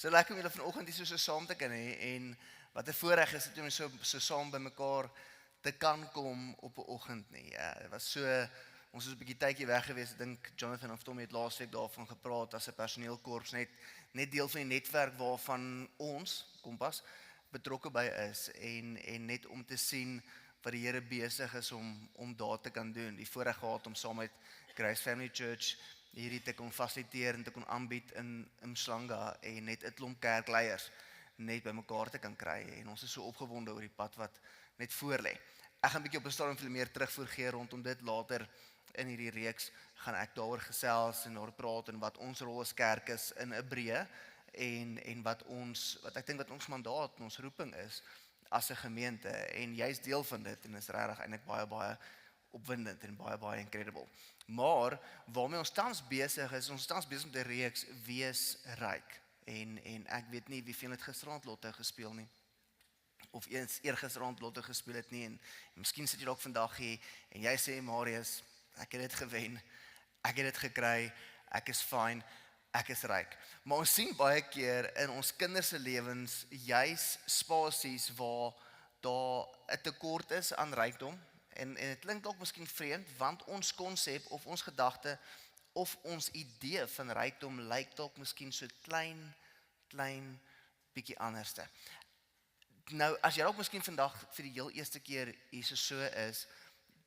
So lekker om julle vanoggend hier so saam te kan hê en wat 'n voorreg is dit om so saam by mekaar te kan kom op 'n oggend nie. Ja, dit was so ons is 'n bietjie tydjie weg gewees. Ek dink Jonathan of Tom het laasweek daarvan gepraat as 'n personeelkorps net deel van die netwerk waarvan ons Kompas betrokke by is en net om te sien wat die Here besig is om daar te kan doen. Die voorreg gehad om saam met Grace Family Church hierdie te kon fasiliteer en te kon aanbied in Mhlanga en net 'n klomp kerkleiers net by mekaar te kan kry en ons is so opgewonde oor die pad wat net voor lê. Ek gaan 'n bietjie op 'n stadium veel meer terugvoer gee rondom dit later in hierdie reeks gaan ek daaroor gesels en daar praat en wat ons rol as kerk is in 'n breë en wat ek dink wat ons mandaat en ons roeping is as 'n gemeente en jy's deel van dit en is regtig eintlik baie opwindend en baie incredible. Maar waarmee ons tans besig is, ons tans besig met 'n reeks Wees Ryk. En ek weet nie wie veel het gisteraand lotte gespeel nie. Of eens eergisteraand lotte gespeel het nie en miskien sit jy dalk vandag hier en jy sê Marius, ek het dit gewen. Ek het dit gekry. Ek is fine. Ek is ryk. Maar ons sien baie keer in ons kinders se lewens juis spasies waar daar 'n tekort is aan rykdom. En dit klink dalk miskien vreemd, want ons konsep of ons gedagte of ons idee van rykdom lyk dalk miskien so klein bietjie anderste. Nou, as jy dalk miskien vandag vir die heel eerste keer hier so is,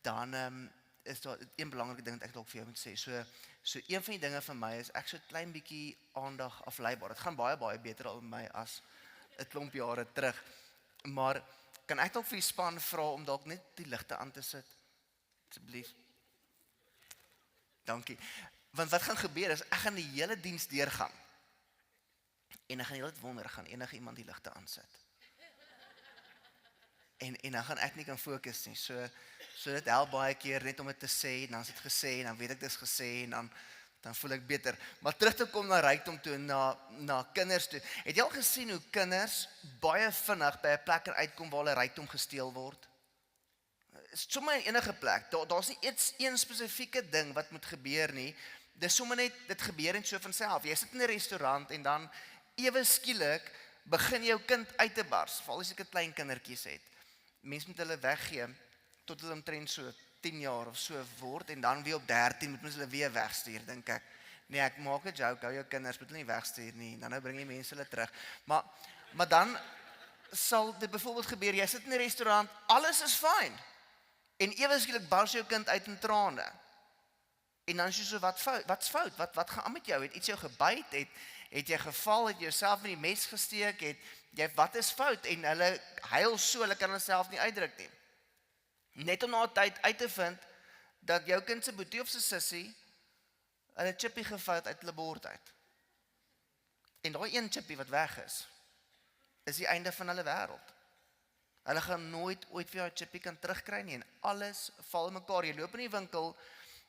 dan is daar een belangrike ding wat ek dalk vir jou moet sê. So een van die dinge vir my is ek so klein bietjie aandag afleibaar. Dit gaan baie beter al met my as 'n klomp jare terug. Maar kan ek dalk vir die span vra om dalk net die ligte aan te sit? Asseblief. Dankie. Want wat gaan gebeur is ek gaan die hele diens deurgaan. En ek gaan heeltyd wonder, gaan enige iemand die ligte aansit? En dan gaan ek nie kan fokus nie. So dit help baie keer net om dit te sê, dan is dit gesê en dan weet ek dit is gesê en dan voel ek beter. Maar terug te kom na rykdom toe, na kinders toe. Het jy al gesien hoe kinders baie vinnig by 'n plek uitkom waar hulle rykdom gesteel word? Sommer in enige plek. Daar's nie een spesifieke ding wat moet gebeur nie. Dis sommer net dit gebeur net so van self. Jy sit in 'n restaurant en dan ewe skielik begin jou kind uit te bars, veral as jy 'n klein kindertjies het. Mense moet hulle weggee tot hulle omtrent so 10 jaar of so word en dan weer op 13 moet mens hulle weer wegstuur, dink ek. Nee, ek maak 'n joke, hou jou kinders moet hulle nie wegstuur nie. Dan nou bring jy mense hulle terug. Maar dan sal dit byvoorbeeld gebeur, jy sit in 'n restaurant, alles is fyn. En ewe skielik bars jou kind uit in trane. En dan is jy so wat's fout? Wat gaan aan met jou? Het iets jou gebyt? Het jy geval? Het jy jouself met die mes gesteek? Wat is fout? En hulle huil so, hulle kan hulle self nie uitdruk nie. Net om na 'n tyd uit te vind dat jou kind se boetie of se sussie hulle chippie gevat uit hulle bord uit. En daai een chippie wat weg is die einde van hulle wêreld. Hulle gaan nooit ooit weer 'n chippie kan terugkry nie en alles val in mekaar. Jy loop in die winkel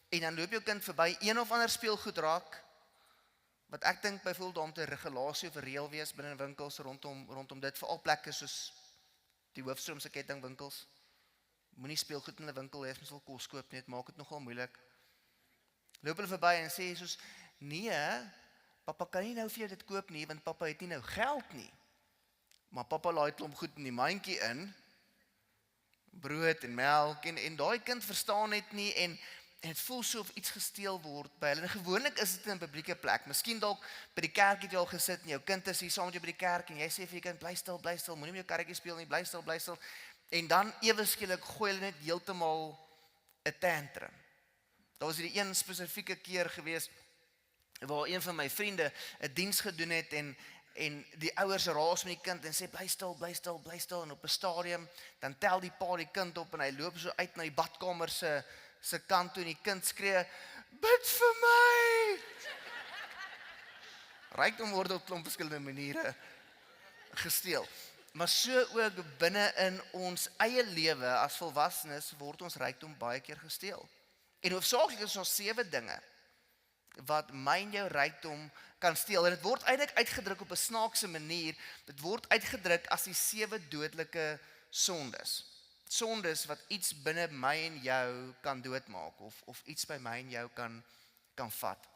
en dan loop jou kind verby een of ander speelgoed raak wat ek dink byvoorbeeld om te regulasie of 'n reël wees binne winkels rondom dit, veral plekke soos die hoofstroomse kettingwinkels. Moenie speelgoed in 'n winkel hê as mens wil kos koop nie, dit maak dit nogal moeilik. Loop hulle verby en sê soos nee, pappa kan nie nou vir jou dit koop nie want pappa het nie nou geld nie. Maar pappa laai klomp goed in die mandjie in. Brood en melk en daai kind verstaan net nie en dit voel so of iets gesteel word by hulle. En gewoonlik is dit in 'n publieke plek. Miskien dalk by die kerk het jy al gesit en jou kind is hier saam met jou by die kerk en jy sê vir jou kind bly stil, moenie met jou karretjie speel nie, bly stil. En dan ewe skielik gooi hulle net heeltemal 'n tantrum. Daar was hierdie een spesifieke keer gewees waar een van my vriende 'n diens gedoen het en die ouers raas met die kind en sê bly stil en op 'n stadium dan tel die pa die kind op en hy loop so uit na die badkamer se kant toe en die kind skree bid vir my. Rykdom word op 'n klomp verskillende maniere gesteel. Maar so ook binne in ons eie lewe as volwassenes word ons rykdom baie keer gesteel. En hoofsaaklik is daar 7 dinge wat my en jou rykdom kan steel. En dit word eintlik uitgedruk op 'n snaakse manier. Dit word uitgedruk as die 7 dodelike sondes. Sondes wat iets binne my en jou kan doodmaak of iets by my en jou kan vat.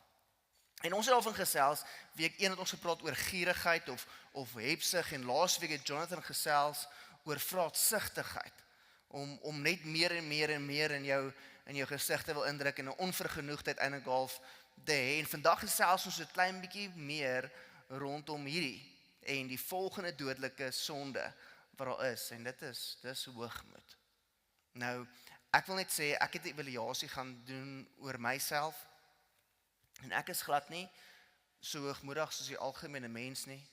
En ons het daarvan gesels, week 1 het ons gepraat oor gierigheid of hebsug, en laasweek het Jonathan gesels oor vraatsugtigheid, om net meer en meer en meer in jou gesig te wil indruk, en 'n onvergenoegdheid eintlik half te hê. En vandag gesels ons 'n klein bietjie meer rondom hierdie, en die volgende dodelike sonde wat daar is, en dis hoogmoed. Nou, ek wil net sê, ek het 'n evaluasie gaan doen oor myself, en ek is glad nie so hoogmoedig soos die algemene mens nie.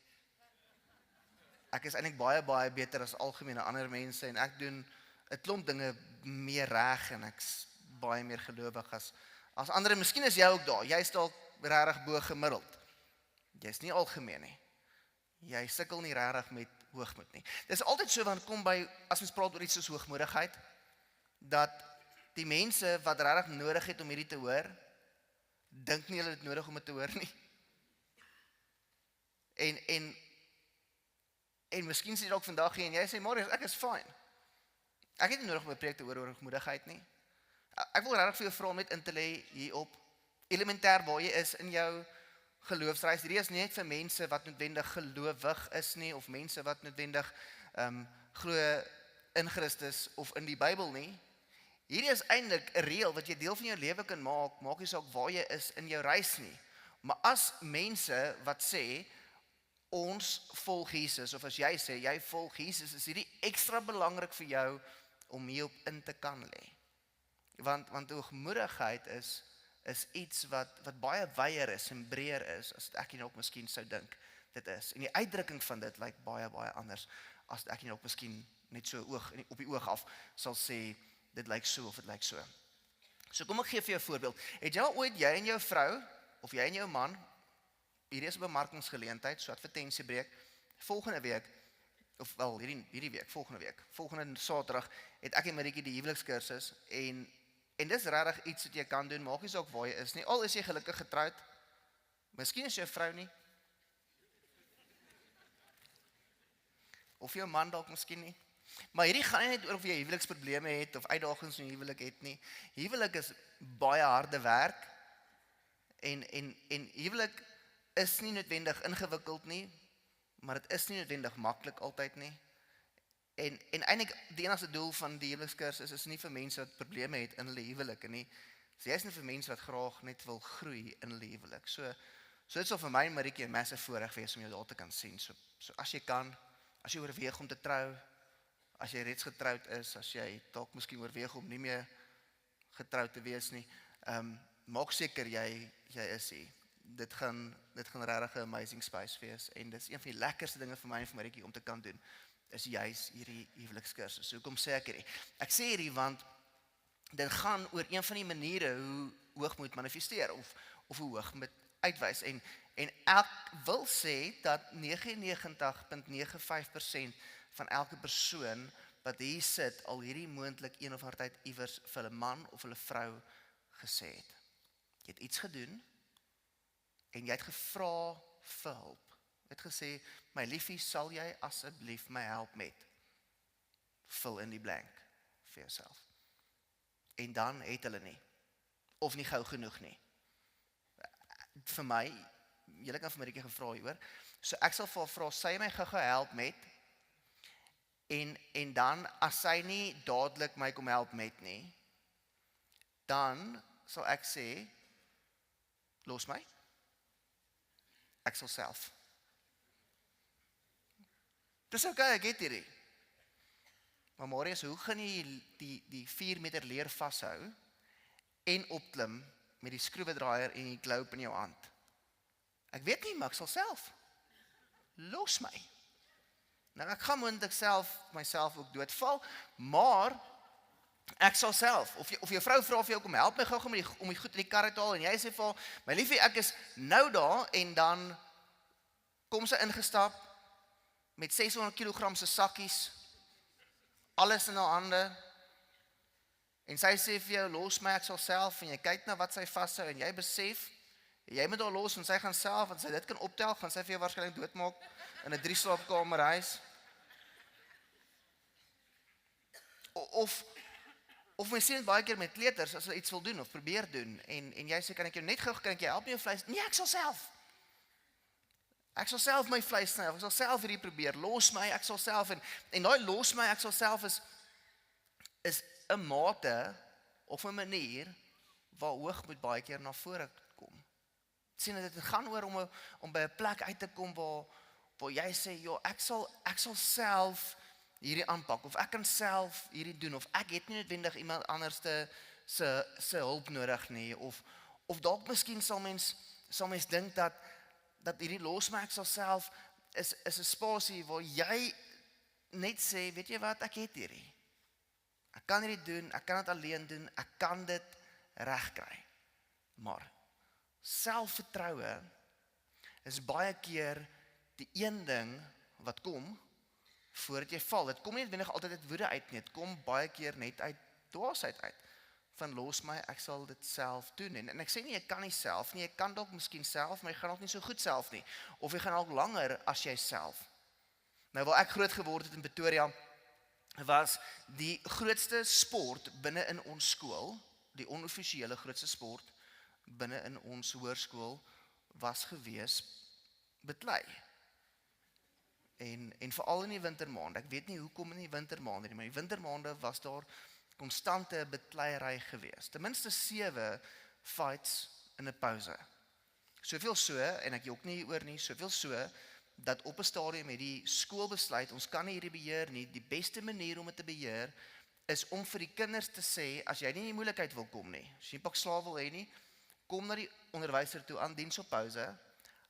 Ek is eintlik baie beter as algemene ander mense, en ek doen 'n klomp dinge meer reg, en ek's baie meer gelowig as ander. Miskien is jy ook daar, jy's dalk regtig bo gemiddeld. Jy's nie algemeen nie. Jy sukkel nie regtig met hoogmoed nie. Dis altyd so, want kom by, as ons praat oor iets soos hoogmoedigheid, dat die mense wat regtig nodig het om hierdie te hoor, dink nie hulle het nodig om dit te hoor nie. En miskien sê jy dalk vandag hier, en jy sê, Marius, ek is fine. Ek het nie nodig om 'n preek te hoor oor hoogmoedigheid nie. Ek wil regtig vir jou vra om net in te lê hierop, elementêr waar jy is in jou geloofsreis. Hierdie is nie net vir mense wat noodwendig gelowig is nie, of mense wat noodwendig glo in Christus of in die Bybel nie. Hierdie is eintlik 'n reël wat jy deel van jou lewe kan maak nie saak waar jy is in jou reis nie. Maar as mense wat sê, ons volg Jesus, of as jy sê, jy volg Jesus, is hierdie ekstra belangrik vir jou om hierop in te kan lê. Want hoogmoedigheid is iets wat baie wyeer is en breër is, as ek nie ook miskien sou dink dit is. En die uitdrukking van dit lyk baie anders, as ek nie ook miskien net so op die oog af sal sê, dit lyk so of dit lyk so. So kom ek gee vir jou 'n voorbeeld. Het jy al ooit, jy en jou vrou, of jy en jou man, hierdie is 'n bemarkingsgeleentheid, so advertensiebreek, volgende week, of wel hierdie week, volgende Saterdag, het ek en Maritjie die huwelikskursus, en dis regtig iets wat jy kan doen, maak nie saak waar jy is nie, al is jy gelukkig getroud, miskien is jou vrou nie, of jou man dalk miskien nie, maar hierdie gaan nie net oor of jy huweliksprobleme het, of uitdagings in huwelik het nie. Huwelik is baie harde werk, en huwelik is nie noodwendig ingewikkeld nie, maar dit is nie noodwendig maklik altyd nie. En eintlik die enigste doel van die huwelikskursus is nie vir mense wat probleme het in hulle huwelike nie. So jy is nie vir mense wat graag net wil groei in hulle huwelik. So dit sal vir my en Maritjie 'n massive voorreg wees om jou daar te kan sien. So as jy kan, as jy oorweeg om te trou, as jy reeds getroud is, as jy dalk miskien oorweeg om nie meer getroud te wees nie, maak seker jy is hier. Dit gaan regtig 'n amazing space wees, en dit is een van die lekkerste dinge vir my en vir Maritjie om te kan doen, is juis hierdie huwelikskursus. So hoekom sê ek hierdie? Ek sê hierdie want dit gaan oor een van die maniere hoe hoogmoed manifesteer, of hoe hoogmoed uitwys, en ek wil sê dat 99.95% van elke persoon wat hier sit, al hierdie moontlik een of ander tyd iewers vir hulle man of hulle vrou gesê het. Jy het iets gedoen, en jy het gevra vir hulp. Jy het gesê, my liefie, sal jy asseblief my help met? Vul in die blank vir jouself. En dan het hulle nie, of nie gou genoeg nie. Vir my, julle kan vir Maritjie gevra hieroor, so ek sal vir haar vra, sy my gou help met, en dan, as sy nie dadelik my kom help met nie, dan sal ek sê, los my, ek sal self. Dis okay, ek het hierdie. Maar Marius, hoe gaan jy die 4 meter leer vashou en opklim met die skroewedraaier en die globe in jou hand? Ek weet nie, maar ek sal self. Los my. Nou ek gaan moontlik myself ook doodval, maar ek sal self, of jou vrou vra of jy kom help my gou om die goed in die kar te haal, en jy sê vir haar, my liefie, ek is nou daar, en dan kom sy ingestap met 600 kg se sakkies, alles in haar hande, en sy sê vir jou, los my, ek sal self, en jy kyk na wat sy vashou, en jy besef, jy moet haar los, en sy gaan self, en sy dit kan optel, gaan sy vir jou waarskynlik doodmaak, in 'n 3-slaapkamer huis, Of mens sien dit baie keer met kleuters, as hulle iets wil doen, of probeer doen, en jy sê, kan ek jou net gou, kan ek jou help met jou vleis? Nee, ek sal self. Ek sal self my vleis sny, ek sal self hierdie probeer, los my, ek sal self, en daai los my, ek sal self is 'n mate, of 'n manier, waar hoogmoed baie keer na vore kom. Sien, dit gaan oor om by 'n plek uit te kom waar jy sê, joh, ek sal self hierdie aanpak, of ek kan self hierdie doen, of ek het nie noodwendig iemand anders se hulp nodig nie, of dalk miskien sal mens dink dat hierdie los my, ek sal self, is 'n spasie waar jy net sê, weet jy wat, ek het hierdie. Ek kan hierdie doen, ek kan dit alleen doen, ek kan dit regkry. Maar selfvertroue is baie keer die een ding wat kom voordat jy val. Dit kom nie noodwendig altyd uit woede uit nie. Dit kom baie keer net uit dwaasheid uit. Van los my, ek sal dit self doen. En ek sê nie, jy kan nie self nie, jy kan dalk miskien self, maar jy gaan dalk nie so goed self nie. Of jy gaan dalk langer as jy self. Nou, waar ek groot geword het in Pretoria, was die grootste sport binne in ons skool, die onoffisiële grootste sport binne in ons hoërskool, was gewees beklei. En veral in die wintermaande, ek weet nie hoekom in die wintermaande nie, maar in die wintermaande was daar konstante bekleierery gewees. Ten minste 7 fights in 'n pouse. Soveel so, en ek jok nie oor nie, soveel so, dat op 'n stadium het die skool besluit, ons kan nie hierdie beheer nie, die beste manier om dit te beheer, is om vir die kinders te sê, as jy nie in die moeilikheid wil kom nie, as jy nie pak slaaf wil hê nie, kom na die onderwyser toe aan diens op pouse,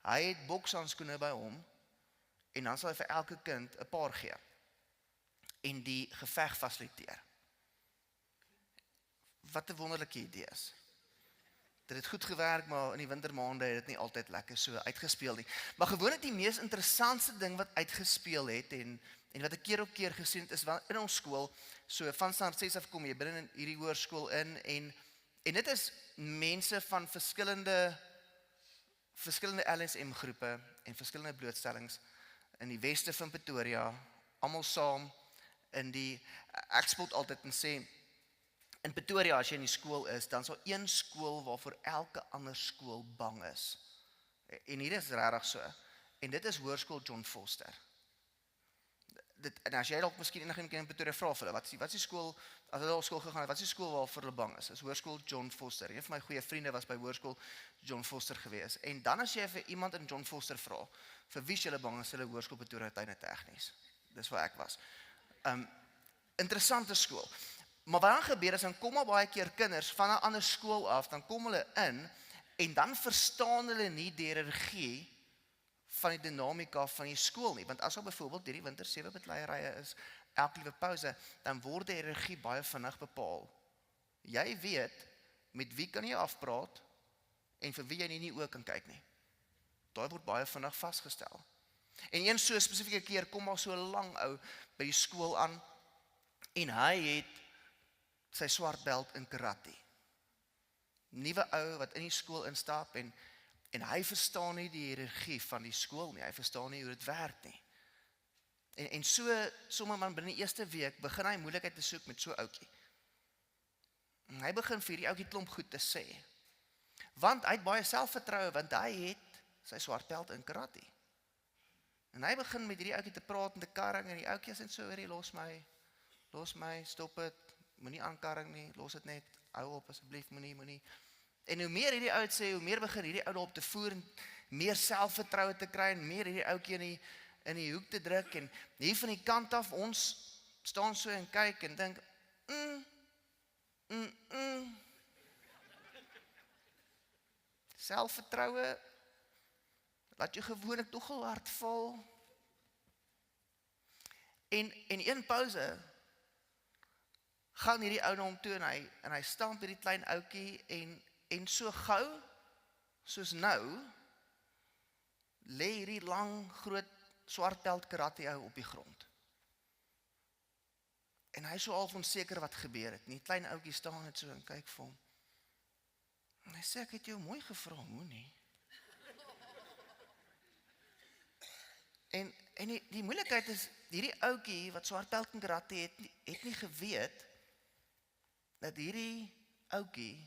hy het bokshandskoene by hom, en dan sal hy vir elke kind 'n paar gee, en die geveg fasiliteer. Wat 'n wonderlike idee is. Dit het goed gewerk, maar in die wintermaande het dit nie altyd lekker so uitgespeel nie. Maar gewoonlik die mees interessantste ding wat uitgespeel het, en wat ek keer op keer gesien het, is in ons skool, so van standaard 6 af kom jy binne in hierdie hoërskool in, en dit is mense van verskillende LSM groepe, en verskillende blootstellings, in die weste van Pretoria, almal saam, ek spot altyd en sê, in Pretoria, as jy in die skool is, dan is daar een skool waarvoor elke ander skool bang is. En hier is regtig so. En dit is Hoërskool John Vorster. En as jy dalk miskien enigiemand in Pretoria vra vir hulle, wat is die skool, as hulle op skool gegaan het, wat is die skool waarvoor hulle bang is? Is Hoërskool John Vorster. Een van my goeie vriende was by Hoërskool John Vorster gewees. En dan as jy vir iemand in John Vorster vra, vir wie is julle bang, is hulle Hoërskool Pretoria Tuine Tegnies. Dis waar ek was. Interessante skool. Maar wat dan gebeur is, dan kom al baie keer kinders van 'n ander skool af, dan kom hulle in, en dan verstaan hulle nie die hiërargie van die dinamika van die skool nie. Want as al byvoorbeeld hierdie winter 7 bekleierye is, elke liewe pouse, dan word die hiërargie baie vinnig bepaal. Jy weet, met wie kan jy afpraat, en vir wie jy nie oë kan kyk nie. Daai word baie vinnig vasgestel. En een so spesifieke keer kom al so 'n lang ou by die skool aan, en hy het sy swart belt in karate. Nuwe ou wat in die skool instap, en hy verstaan nie die hiërargie van die skool nie, hy verstaan nie hoe dit werk nie. En so, sommer man binne die eerste week, begin hy moeilikheid te soek met so ouetjie. En hy begin vir die ouetjie klomp goed te sê. Want hy het baie selfvertroue, want hy het sy swart belt in karate. En hy begin met hierdie ouetjie te praat en te karring, en die ouetjie sê so, hoorie, los my, stop dit, moenie aankarring nie, los dit net, hou op asseblief, moenie. En hoe meer hierdie oud sê, hoe meer begin hierdie oude op te voer, en meer selfvertroue te kry, en meer hierdie ouetjie in die hoek te druk, en hier van die kant af, ons staan so en kyk, en dink, selfvertroue, laat jou gewoonlik nogal hard val. En een pouse, gaan hierdie ou na hom toe, en hy stamp hierdie klein ouetjie, en so gou, soos nou, lê hierdie lang, groot, swartbelt karate ou op die grond. En hy is so half onseker wat gebeur het, en die klein ouetjie staan net so en kyk vir hom. En hy sê, ek het jou mooi gevra, moenie. En die moeilikheid is, hierdie ouetjie wat swartbelt in karate het nie geweet, dat hierdie ouetjie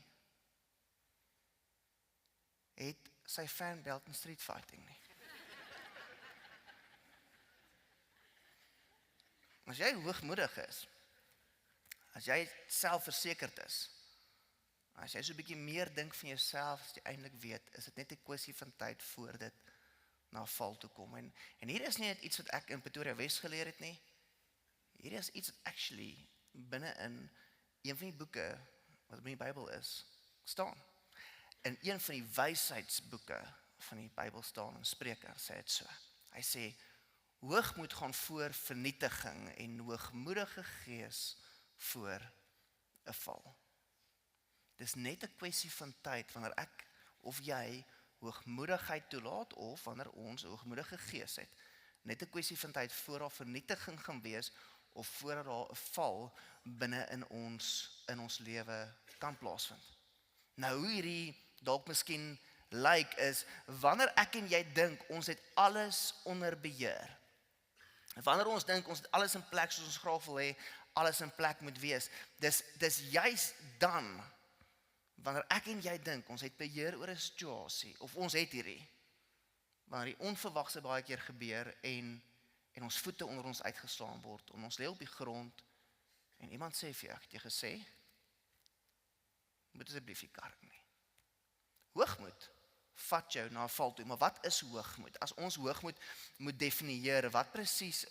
het sy fanbelt in street fighting nie. As jy hoogmoedig is, as jy selfversekerd is, as jy so 'n bietjie meer dink van jouself as jy eintlik weet, is dit net 'n kwessie van tyd voor dit na val toe kom. En hier is nie net iets wat ek in Pretoria Wes geleer het nie. Hier is iets wat actually binne in een van die boeke wat in die Bybel is, staan. In een van die wysheidsboeke van die Bybel staan in Spreuke, sê dit so. Hy sê, hoogmoed gaan voor vernietiging en hoogmoedige gees voor 'n val. Dis net 'n kwessie van tyd wanneer ek of jy hoogmoedigheid toelaat of wanneer ons 'n hoogmoedige gees het. Net 'n kwessie van tyd voor daar vernietiging gaan wees of voor daar 'n val binne in ons lewe kan plaasvind. Nou hoe hierdie dalk miskien lyk is wanneer ek en jy dink ons het alles onder beheer. Wanneer ons dink ons het alles in plek soos ons graag wil hê, alles in plek moet wees. Dis juis dan wanneer ek en jy dink ons het beheer oor 'n situasie of ons het hierdie, wanneer die onverwagse baie keer gebeur en ons voete onder ons uitgeslaan word en ons lê op die grond en iemand sê vir jou, het jy gesê, moet asseblief nie karring nie. Hoogmoed vat jou na 'n val toe, maar wat is hoogmoed? As ons hoogmoed moet definieer, wat presies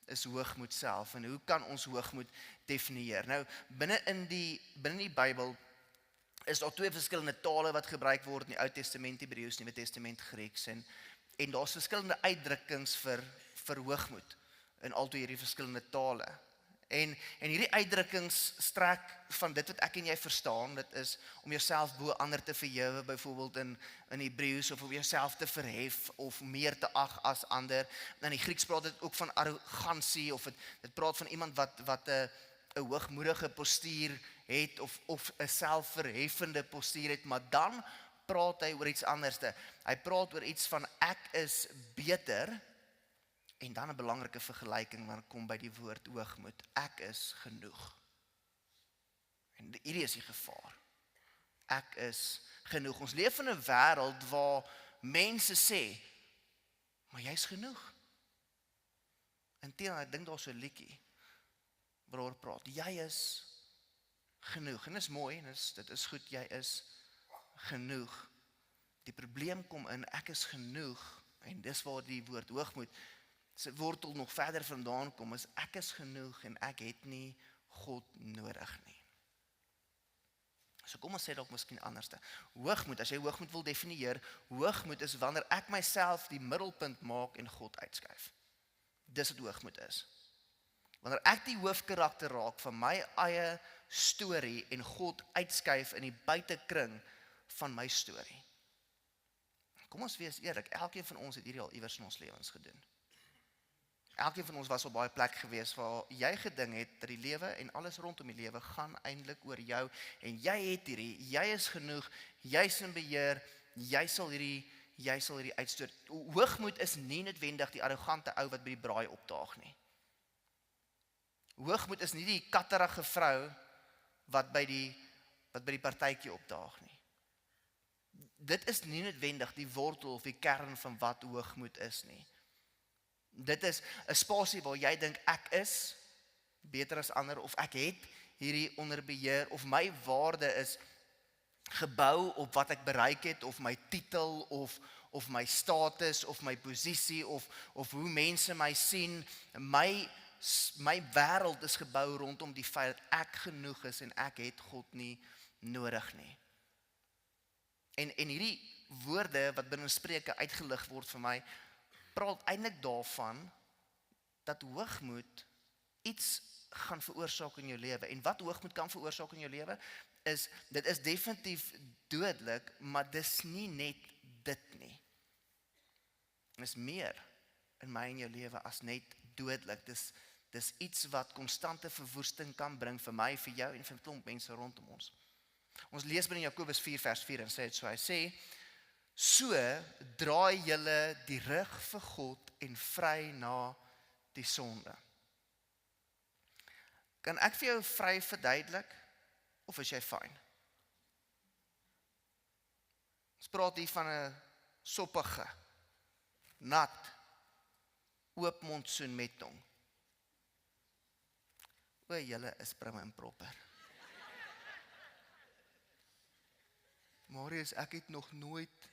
is hoogmoed self en hoe kan ons hoogmoed definieer? Nou, binne in die Bybel is daar twee verskillende tale wat gebruik word in die Ou Testament, Hebreëus, Nuwe Testament, Grieks en daar's verskillende uitdrukkings vir hoogmoed in al twee hierdie verskillende tale. En hierdie uitdrukkings strek van dit wat ek en jy verstaan, dit is om jouself bo ander te verhewe, byvoorbeeld in Hebreëus, of om jouself te verhef of meer te ag as ander. In die Grieks praat dit ook van arrogansie of dit praat van iemand wat 'n hoogmoedige postuur het of 'n selfverheffende postuur het, maar dan praat hy oor iets anderste. Hy praat oor iets van ek is beter. En dan 'n belangrike vergelyking wanneer kom by die woord hoogmoed. Ek is genoeg. En hierdie is die gevaar. Ek is genoeg. Ons leef in 'n wêreld waar mense sê, maar jy's genoeg. Inteendeel, ek dink daar's so 'n liedjie waaroor praat. Jy is genoeg. En dit is mooi en dit is goed, jy is genoeg. Die probleem kom in ek is genoeg en dis waar die woord hoogmoed sy wortel nog verder vandaan kom, is ek is genoeg en ek het nie God nodig nie. So kom ons sê dalk miskien anderste. Hoogmoed, as jy hoogmoed wil definieer, hoogmoed is wanneer ek myself die middelpunt maak en God uitskuif. Dis wat hoogmoed is. Wanneer ek die hoofkarakter raak van my eie storie en God uitskuif in die buitekring van my storie. Kom ons wees eerlik, elkeen van ons het hierdie al iewers in ons lewens gedoen. Elkeen van ons was op baie plek gewees waar jy gedink het dat die lewe en alles rondom die lewe gaan eintlik oor jou en jy het hierdie, jy is genoeg, jy's in beheer, jy sal hierdie uitstoot. Hoogmoed is nie noodwendig die arrogante ou wat by die braai opdaag nie. Hoogmoed is nie die katterige vrou wat by die partytjie opdaag nie. Dit is nie noodwendig die wortel of die kern van wat hoogmoed is nie. Dit is 'n spasie waar jy dink ek is beter as ander of ek het hierdie onder beheer of my waarde is gebou op wat ek bereik het of my titel of my status of my posisie of hoe mense my sien. My wêreld is gebou rondom die feit dat ek genoeg is en ek het God nie nodig nie. En hierdie woorde wat binne Spreuke uitgelig word vir my, praat eintlik daarvan dat hoogmoed iets gaan veroorsaak in jou lewe. En wat hoogmoed kan veroorsaak in jou lewe, dit is definitief dodelik, maar dis nie net dit nie. Dit is meer in my en jou lewe as net dodelik. Dis iets wat konstante verwoesting kan bring vir my, vir jou en vir 'n klomp mense rondom ons. Ons lees binne Jakobus 4 vers 4 en sê dit so, hy sê, so draai julle die rug vir God en vry na die sonde. Kan ek vir jou vry verduidelik of is jy fyn? Ons praat hier van 'n soppige, nat, oop mondsoen met tong. O, julle is prim en proper. Marius, ek het nog nooit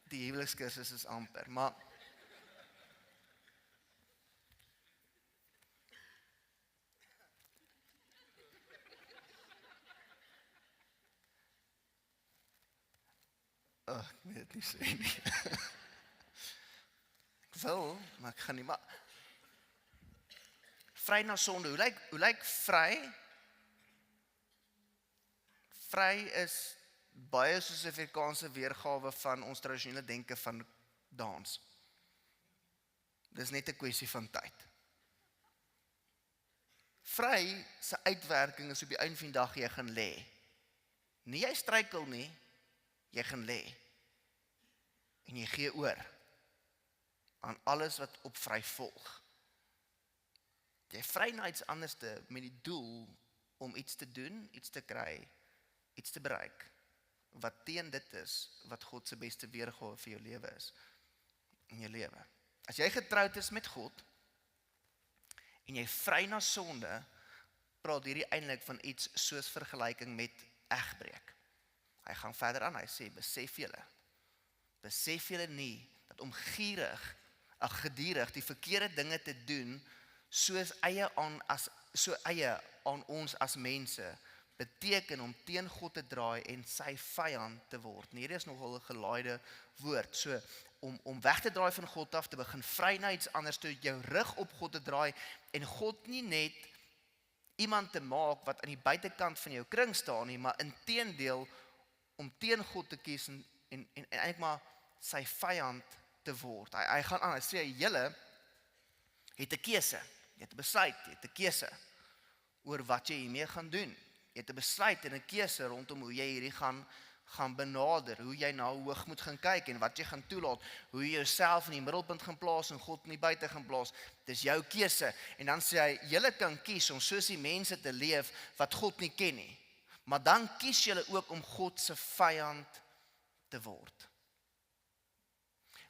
die huwelikskursus is amper, maar ek weet dit nie sê nie. Ek wil, maar ek gaan nie, maar vry na sonde, hoe lyk vry? Vry is baie soos 'n Afrikaanse weergawe van ons tradisionele denke van dans. Dis net 'n kwessie van tyd. Vry se uitwerking is op die einde van die dag jy gaan lê. Nie jy struikel nie, jy gaan lê. En jy gee oor aan alles wat op vry volg. Jy vry na iets anders met die doel om iets te doen, iets te kry, iets te bereik, wat teen dit is, wat God se beste weergawe vir jou lewe is, in jou lewe. As jy getroud is met God, en jy vry na sonde, praat hierdie eintlik van iets soos vergelyking met egbreek. Hy gaan verder aan, hy sê, besef julle nie, dat om gedurig die verkeerde dinge te doen, so eie aan ons as mense, beteken om teen God te draai en sy vyand te word. Hierdie is nogal 'n gelaaide woord. So om weg te draai van God af, te begin vry na iets anders toe, jou rug op God te draai en God nie net iemand te maak wat aan die buitekant van jou kring staan nie, maar inteendeel om teen God te kies en eintlik maar sy vyand te word. Hy gaan aan, hy sê julle het 'n keuse. Jy het 'n besluit, jy het 'n keuse oor wat jy hiermee gaan doen. Jy het 'n besluit en 'n keuse rondom hoe jy hierdie gaan benader, hoe jy na hoog moet gaan kyk en wat jy gaan toelaat, hoe jy jouself in die middelpunt gaan plaas en God in die buite gaan plaas. Dis jou keuse. En dan sê hy, julle kan kies om soos die mense te leef wat God nie ken nie. Maar dan kies julle ook om God se vyand te word.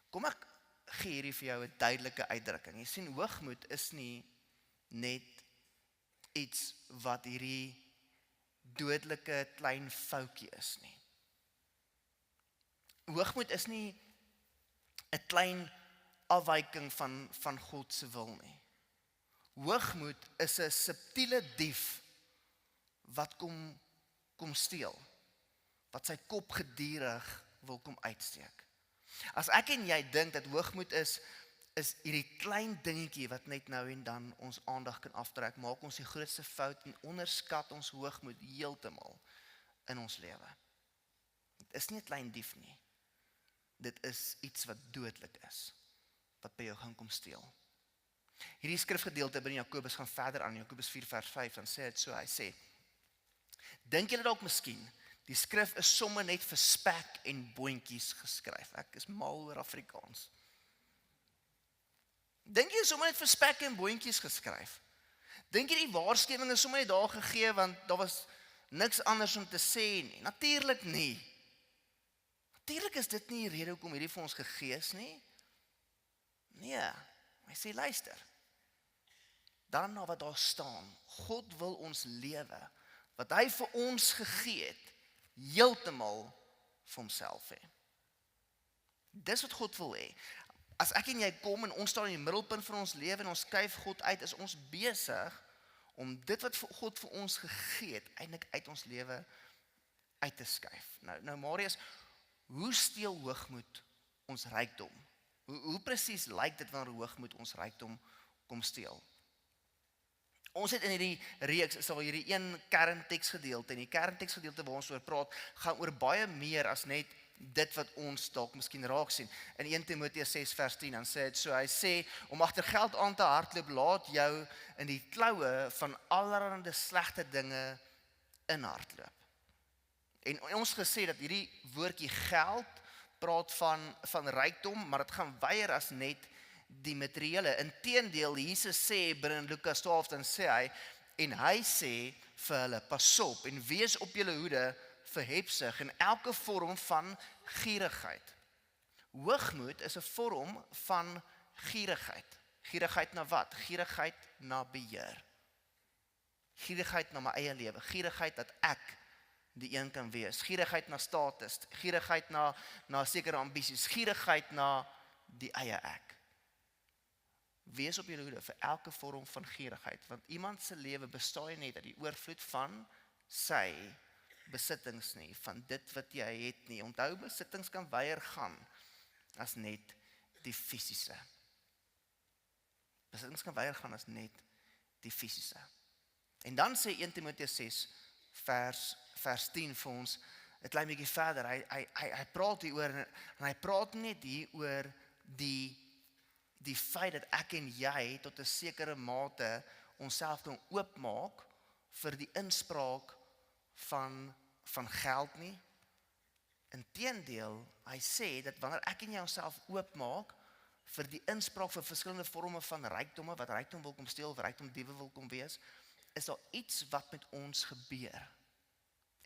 Kom ek gee hierdie vir jou 'n duidelike uitdrukking. Jy sien, hoogmoed is nie net iets wat hierdie dodelike klein foutjie is nie. Hoogmoed is nie 'n klein afwyking van God se wil nie. Hoogmoed is 'n subtiele dief wat kom steel, wat sy kop gedurig wil kom uitsteek. As ek en jy dink dat hoogmoed is hierdie klein dingetjie wat net nou en dan ons aandag kan aftrek, maak ons die grootste fout en onderskat ons hoogmoed heeltemal in ons lewe. Dit is nie 'n klein dief nie. Dit is iets wat dodelik is, wat by jou gaan kom steel. Hierdie skrifgedeelte binne Jakobus gaan verder aan, Jakobus 4 vers 5, dan sê dit so, hy sê, dink julle dalk miskien, die skrif is sommer net vir spek en boontjies geskryf. Ek is mal oor Afrikaans. Dink jy sommer net vir spek en boontjies geskryf? Dink jy die waarskuwing is sommer net daar gegee, want daar was niks anders om te sê nie? Natuurlik nie. Natuurlik is dit nie die rede hoekom hierdie vir ons gegee is nie. Nee, hy sê luister. Dan na wat daar staan, God wil ons lewe, wat hy vir ons gegee het, heeltemal vir homself hê. Dis wat God wil hê. As ek en jy kom en ons staan in die middelpunt van ons lewe en ons skuif God uit, is ons besig om dit wat God vir ons gegee het, eintlik uit ons lewe uit te skuif. Nou Marius, hoe steel hoogmoed ons rykdom? Hoe presies lyk dit wanneer hoogmoed ons rykdom kom steel? Ons het in hierdie reeks is al hierdie een kernteksgedeelte, en die kernteksgedeelte waar ons oor praat, gaan oor baie meer as net dit wat ons dalk miskien raak sien. In 1 Timoteus 6 vers 10, dan sê dit so, hy sê, om agter geld aan te hardloop, laat jou in die kloue van allerlei slegte dinge inhardloop. En ons gesê dat hierdie woordjie geld praat van rykdom, maar dit gaan weier as net die materiële. Inteendeel, Jesus sê binne Lukas 12, dan sê hy, en hy sê vir hulle, pas op en wees op julle hoede vir hebsug en elke vorm van gierigheid. Hoogmoed is 'n vorm van gierigheid. Gierigheid na wat? Gierigheid na beheer. Gierigheid na my eie lewe. Gierigheid dat ek die een kan wees. Gierigheid na status. Gierigheid na sekere ambisies. Gierigheid na die eie ek. Wees op julle hoede vir elke vorm van gierigheid, want iemand se lewe bestaan nie uit die oorvloed van sy besittings nie, van dit wat jy het nie. Onthou, besittings kan weier gaan as net die fisiese. Besittings kan weier gaan as net die fisiese. En dan sê 1 Timoteus 6 vers 10 vir ons, 'n klein bietjie verder, hy praat hier oor, en hy praat net hier oor die feit dat ek en jy tot 'n sekere mate onsself kan oopmaak vir die inspraak van geld nie. Inteendeel, hy sê dat wanneer ek en jy onsself oopmaak vir die inspraak vir verskillende vorme van rykdomme, wat rykdom wil kom steel, of rykdom diewe wil kom wees, is daar iets wat met ons gebeur.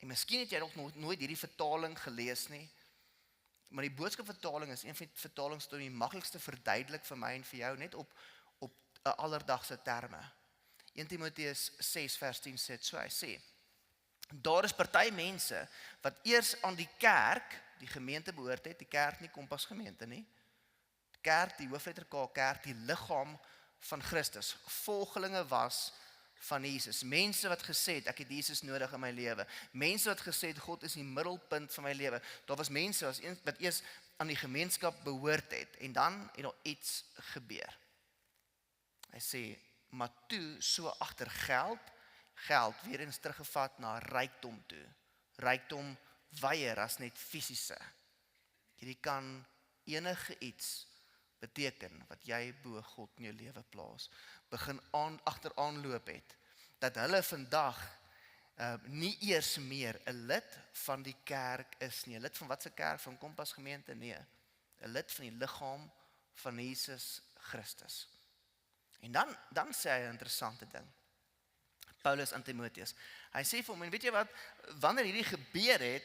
En miskien het jy nog nooit hierdie vertaling gelees nie, maar die boodskapvertaling is een van die vertalings wat die maklikste verduidelik vir my en vir jou, net op 'n alledagse terme. 1 Timoteus 6 vers 10 sê so, hy sê, daar is party mense wat eers aan die kerk, die gemeente behoort het, die kerk nie Kompas gemeente nie, kerk, die hoofletter K, kerk, die liggaam van Christus, volgelinge was van Jesus, mense wat gesê het, ek het Jesus nodig in my lewe, mense wat gesê het, God is die middelpunt van my lewe, daar was mense wat eers aan die gemeenskap behoort het, en dan het daar iets gebeur. Hy sê, maar toe, so agter geld weer eens teruggevat na rykdom toe, rykdom weier as net fisiese, hierdie kan enige iets beteken wat jy bo God in jou lewe plaas, begin agteraanloop het, dat hulle vandag nie eers meer 'n lid van die kerk is nie. 'n Lid van wat se kerk? Van Kompas gemeente? Nee. 'n Lid van die liggaam van Jesus Christus. En dan sê hy 'n interessante ding. Paulus aan Timoteus. Hy sê vir hom, en weet jy wat, wanneer hierdie gebeur het,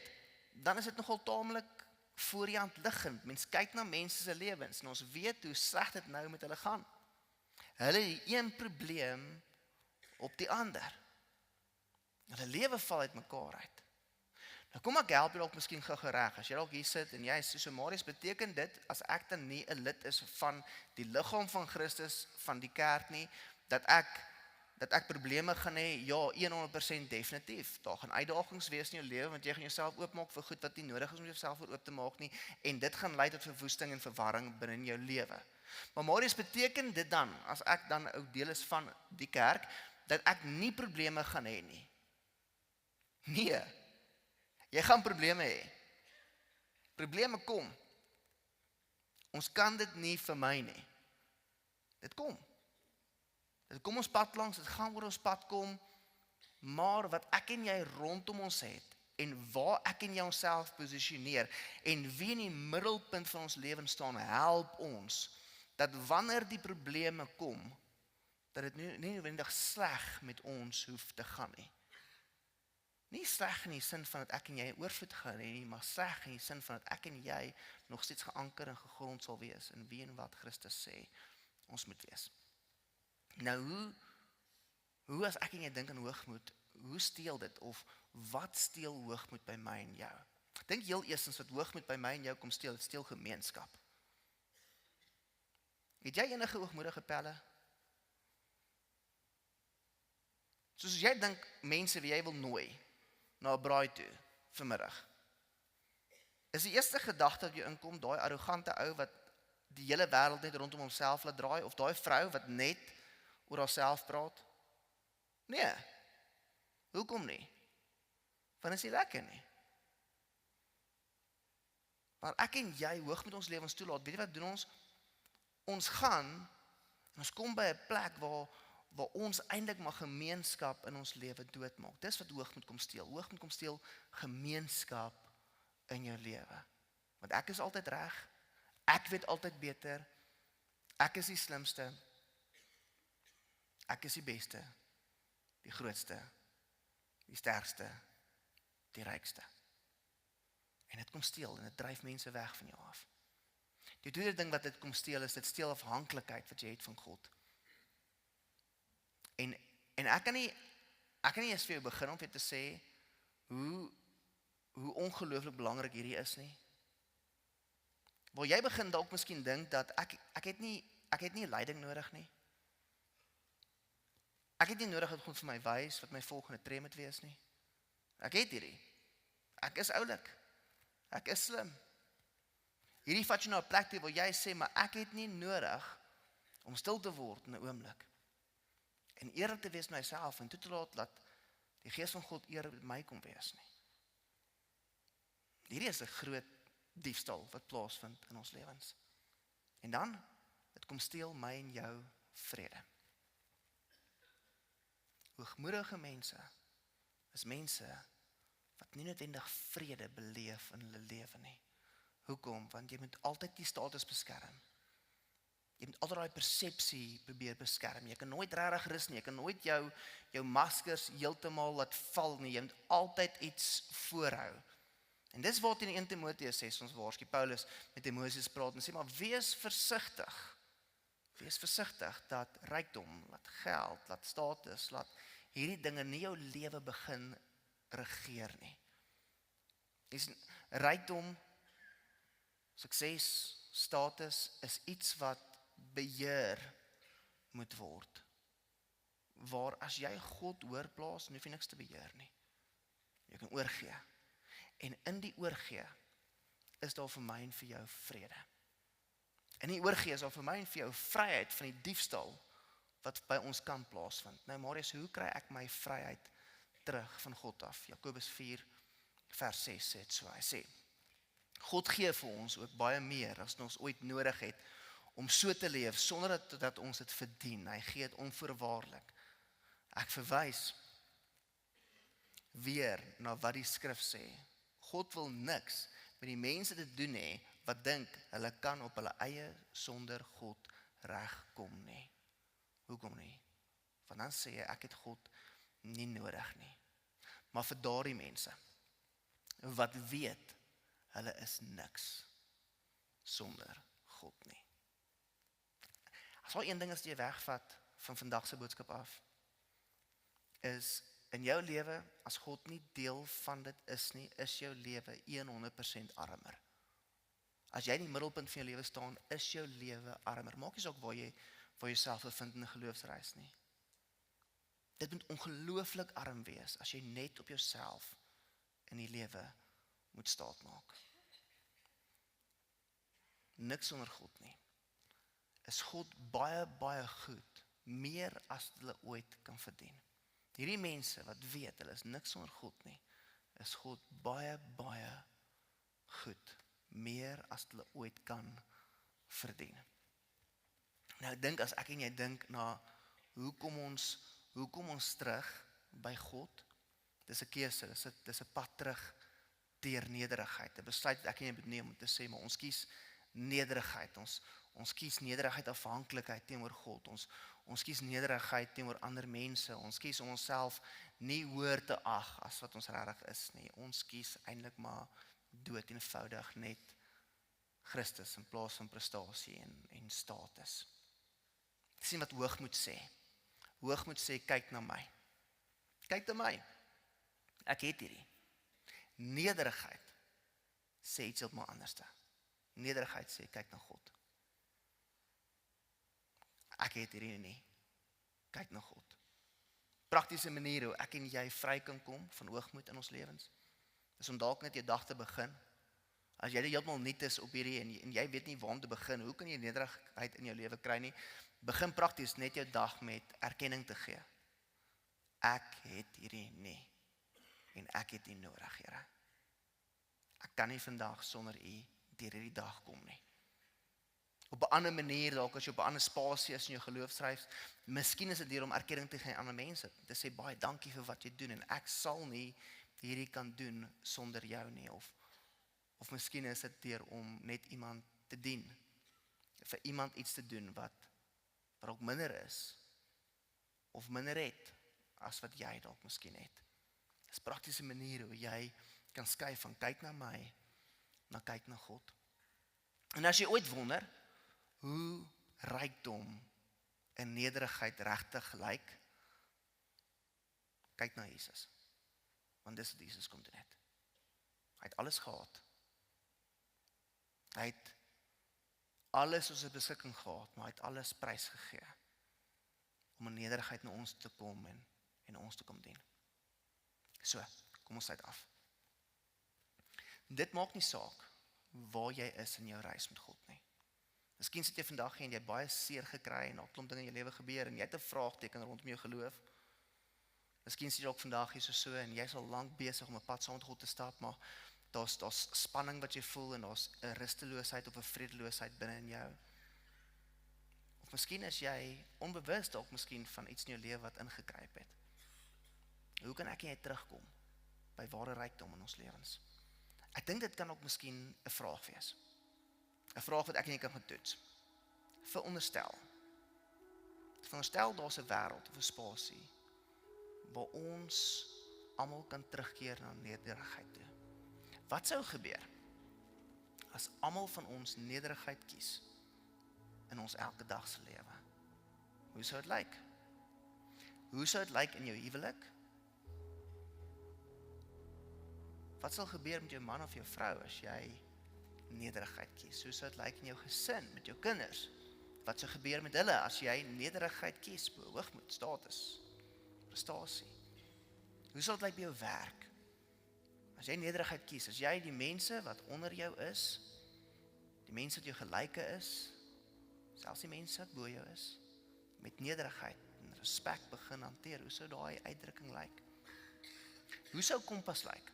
dan is dit nogal taamlik voor die hand liggend. Mens kyk na mense se lewens en ons weet hoe sleg dit nou met hulle gaan. Hulle het die een probleem op die ander. Hulle lewe val uit mekaar uit. Nou kom ek help jy dalk miskien gou reg. As jy dalk hier sit en jy sê so, Marius, beteken dit as ek dan nie 'n lid is van die liggaam van Christus, van die kerk nie, dat ek probleme gaan hê? Ja, 100% definitief. Daar gaan uitdagings wees in jou lewe, want jy gaan jouself oopmaak vir goed wat nie nodig is om jouself voor oop te maak nie, en dit gaan lei tot verwoesting en verwarring binne in jou lewe. Maar Marius, beteken dit dan, as ek dan ook deel is van die kerk, dat ek nie probleme gaan hê nie? Nee. Jy gaan probleme hê. Probleme kom. Ons kan dit nie vermy nie. Dit kom. Dit kom ons pad langs, dit gaan oor ons pad kom, maar wat ek en jy rondom ons het, en waar ek en jy onsself posisioneer, en wie in die middelpunt van ons lewens staan, help ons, dat wanneer die probleme kom, dat dit nie noodwendig sleg met ons hoef te gaan nie. Nie sleg in die sin van dat ek en jy oorvloed gaan hê nie, maar sleg in die sin van dat ek en jy nog steeds geanker en gegrond sal wees in wie en wat Christus sê ons moet wees. Nou, hoe as ek en jy dink aan hoogmoed, hoe steel dit, of wat steel hoogmoed by my en jou? Ek dink heel eerstens wat hoogmoed by my en jou kom steel, dit steel gemeenskap. Het jy enige hoogmoedige pelle? Soos as jy dink mense wie jy wil nooi na 'n braai toe vanmiddag, is die eerste gedagte wat jou inkom, daai arrogante ou wat die hele wêreld net rondom homself laat draai, of daai vrou wat net oor haarself praat? Nee. Hoekom nie? Want is nie lekker nie. Maar ek en jy hoog met ons lewens toelaat, weet jy wat doen ons? Ons gaan, en ons kom by 'n plek waar ons eintlik maar gemeenskap in ons lewe doodmaak. Dis wat hoogmoed kom steel. Hoogmoed kom steel gemeenskap in jou lewe. Want ek is altyd reg, ek weet altyd beter, ek is die slimste, ek is die beste. die grootste, die sterkste, die rykste. En dit kom steel en dit dryf mense weg van jou af. Die tweede ding wat dit kom steel is, dit steel afhanklikheid wat jy het van God. En ek kan nie eens vir jou begin om vir te sê, hoe ongelooflik belangrik hierdie is nie. Waar jy begin dalk miskien dink dat ek het nie leiding nodig nie. Ek het nie nodig dat God vir my wys wat my volgende tree moet wees nie. Ek het hierdie. Ek is oulik. Ek is slim. Hierdie vat jy na 'n plek toe waar jy sê, maar ek het nie nodig om stil te word in 'n oomblik. En eerlik te wees myself en toe te laat dat die Gees van God eer met my kom wees nie. Hierdie is 'n groot diefstal wat plaasvind in ons lewens. En dan, dit kom steel my en jou vrede. Hoogmoedige mense is mense wat nie noodwendig vrede beleef in hulle lewe nie. Hoekom? Want jy moet altyd die status beskerm. Jy moet altyd daai persepsie probeer beskerm. Jy kan nooit regtig rus nie. Jy kan nooit jou maskers heeltemal laat val nie. Jy moet altyd iets voorhou. En dis wat in 1 Timoteus sê, ons waarsku Paulus met Timoteus praat en sê, maar wees versigtig. Wees versigtig dat rykdom, dat geld, dat status, dat hierdie dinge nie jou lewe begin regeer nie. Rykdom, sukses, status is iets wat beheer moet word. Waar as jy God oorplaas, hoef jy niks te beheer nie. Jy kan oorgee. En in die oorgee is daar vir my en vir jou vrede. In die oorgee is daar vir my en vir jou vryheid van die diefstal wat by ons kan plaasvind. Nou Marius, hoe kry ek my vryheid terug van God af? Jakobus 4 vers 6 sê dit so. Hy sê, God gee vir ons ook baie meer as ons ooit nodig het om so te leef sonder dat ons dit verdien. Hy gee dit onvoorwaardelik. Ek verwys weer na wat die skrif sê. God wil niks met die mense te doen hê wat dink hulle kan op hulle eie sonder God regkom nie. Hoekom nie? Want dan sê ek het God nie nodig nie. Maar vir daardie mense wat weet hulle is niks sonder God nie. As al een ding as jy wegvat van vandag se boodskap af, is in jou lewe, as God nie deel van dit is nie, is jou lewe 100% armer. As jy in die middelpunt van jou lewe staan, is jou lewe armer. Maak nie saak waar jy jouself bevind in 'n geloofsreis nie. Dit moet ongelooflik arm wees, as jy net op jouself in die lewe moet staatmaak. Niks sonder God nie. Is God baie, baie goed, meer as hulle ooit kan verdien. Hierdie mense wat weet, hulle is niks sonder God nie, is God baie, baie goed, meer as hulle ooit kan verdien. Nou ek dink, as ek en jy dink na, hoe kom ons terug by God? Dis 'n keuse, dis 'n pad terug deur nederigheid, 'n besluit wat ek en jy moet neem om te sê, maar ons kies nederigheid, ons kies nederigheid afhanklikheid teenoor God, ons kies nederigheid teenoor ander mense, ons kies om onsself nie hoër te ag as wat ons regtig is nie, ons kies eintlik maar dood eenvoudig net Christus in plaas van prestasie en status. Sien wat hoogmoed sê. Hoogmoed sê, kyk na my. Kyk na my. Ek het hierdie. Nederigheid sê iets heeltemal anderste. Nederigheid sê, kyk na God. Ek het hierdie nie. Kyk na God. Praktiese maniere hoe ek en jy vry kan kom van hoogmoed in ons lewens, is om dalk net jou dag te begin. As jy heeltemal nuut is op hierdie en jy weet nie waar om te begin, hoe kan jy nederigheid in jou lewe kry nie? Begin prakties net jou dag met erkenning te gee. Ek het hierdie nie. En ek het nie nodig, Here. Ek kan nie vandag sonder U deur hierdie dag kom nie. Op 'n ander manier, dalk as jy op 'n ander spasie is in jou geloofsreis, miskien is dit deur om erkenning te gee aan ander mense. Te sê baie dankie vir wat jy doen en ek sal nie hierdie kan doen sonder jou nie. Of miskien is dit deur om net iemand te dien. Vir iemand iets te doen wat ook minder is of minder het as wat jy dalk miskien het. Dis praktiese maniere hoe jy kan skuif van kyk na my, na kyk na God. En as jy ooit wonder, hoe rykdom en nederigheid regtig lyk, kyk na Jesus. Want dis wat Jesus kom doen het. Hy het alles gehad. Hy het alles op sy beskikking gehad, maar hy het alles prys gegee om in nederigheid na ons te kom en ons te kom dien. So, kom ons sluit af. Dit maak nie saak waar jy is in jou reis met God nie. Miskien sit jy vandag hier en jy het baie seer gekry en 'n klomp dinge in jou lewe gebeur en jy het 'n vraagteken rondom jou geloof. Miskien sit jy ook vandag hier so en jy's al lank besig om 'n pad saam met God te stap, maar daar's spanning wat jy voel en daar's 'n rusteloosheid of 'n vredeloosheid binne in jou. Of miskien is jy onbewus dalk miskien van iets in jou lewe wat ingekruip het. Hoe kan ek en jy terugkom by ware rykdom in ons lewens? Ek dink dit kan ook miskien 'n vraag wees. 'n Vraag wat ek en jy kan gaan toets. Veronderstel daar's 'n wêreld of 'n spasie waar ons almal kan terugkeer na nederigheid toe. Wat sou gebeur as almal van ons nederigheid kies in ons elke dag se lewe? Hoe sou dit lyk? Hoe sou dit lyk in jou huwelik? Wat sal gebeur met jou man of jou vrou as jy nederigheid kies? Hoe sou dit lyk in jou gesin, met jou kinders? Wat sou gebeur met hulle as jy nederigheid kies, bo hoogmoed, status, prestasie? Hoe sal dit lyk by jou werk? As jy nederigheid kies, as jy die mense wat onder jou is, die mense wat jou gelyke is, selfs die mense wat bo jou is, met nederigheid en respek begin hanteer, hoe sou daai uitdrukking lyk? Hoe sou Kompas lyk?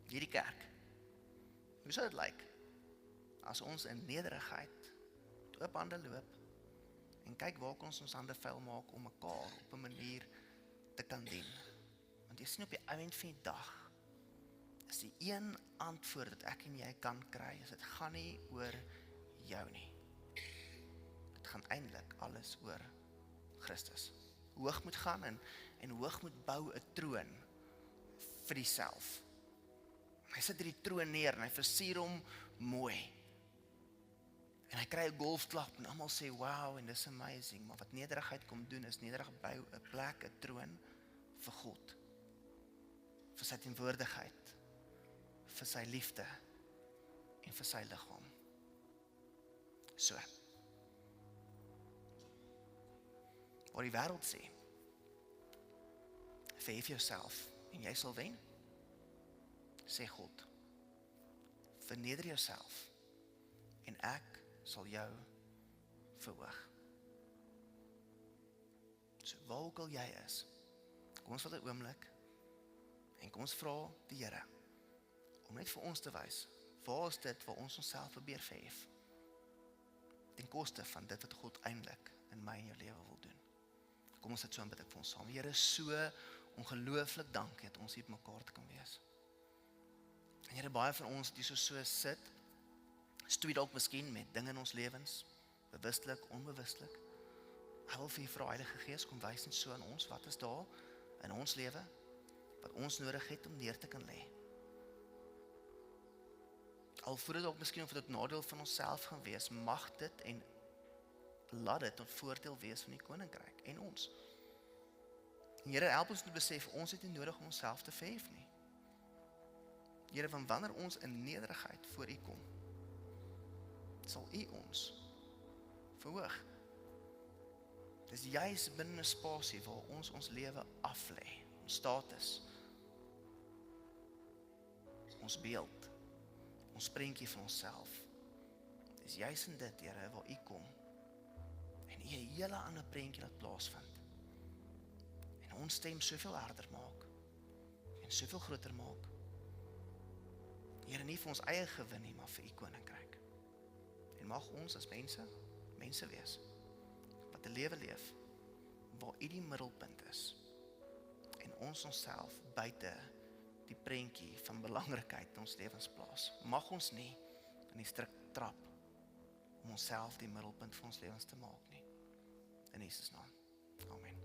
Hierdie kerk. Hoe sou dit lyk as ons in nederigheid oop hande loop en kyk waar kan ons hande vuil maak om mekaar op 'n manier te kan dien? Want jy sien op die eind van die dag is die een antwoord wat ek en jy kan kry, is dit gaan nie oor jou nie. Dit gaan eintlik alles oor Christus. Hoog moet gaan en hoog moet bou 'n troon vir diself. Hy sit hierdie troon neer en hy versier hom mooi. En hy kry 'n golfklap en almal sê wow en dis amazing, maar wat nederigheid kom doen is nederig bou 'n plek, 'n troon vir God. Vir sy teenwoordigheid, vir sy liefde en vir sy liggaam. So. Wat die wêreld sê, verhef jouself en jy sal wen. Sê God, verneder jouself en ek sal jou verhoog. So waar ook al jy is, kom ons vat 'n oomblik en kom ons vra die Here om net vir ons te wys, waar is dit waar ons onsself probeer verhef, ten koste van dit wat God eintlik in my en jou lewe wil doen. Kom ons sit so en bid ek vir ons saam. Here, so ongelooflik dankie dat ons hier mekaar te kan wees. En Here, baie van ons wat hier so sit, stoei dalk miskien met dinge in ons lewens, bewustelik, onbewustelik. Ek wil vir U vra, Heilige Gees, kom wys net so aan ons, wat is daar in ons lewe, wat ons nodig het om neer te kan lê. Al voel dit ook miskien of dit nadeel van onsself gaan wees, mag dit en laat dit tot voordeel wees van die koninkryk en ons. En Here, help ons te besef, ons het nie nodig om onsself te verhef nie. Here, van wanneer ons in nederigheid voor U kom, sal U ons verhoog. Dis juist binne 'n spasie waar ons lewe aflê, ons status, ons beeld, ons prentjie van onsself. Dis juist in dit, Here, waar U kom en U 'n hele ander prentjie laat plaasvind. En ons stem soveel harder maak en soveel groter maak. Here, nie vir ons eie gewin nie, maar vir U koninkryk. En mag ons as mense wees, wat 'n lewe leef, waar U die middelpunt is, en ons onsself buite die prentjie van belangrikheid in ons lewens plaas. Mag ons nie in die strik trap, om onsself die middelpunt van ons lewens te maak nie. In Jesus naam. Amen.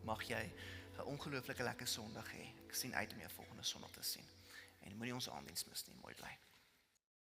Mag jy 'n ongelooflike lekker Sondag hê. Ek sien uit om jou volgende Sondag te sien. En moenie ons aandiens mis nie. Mooi bly.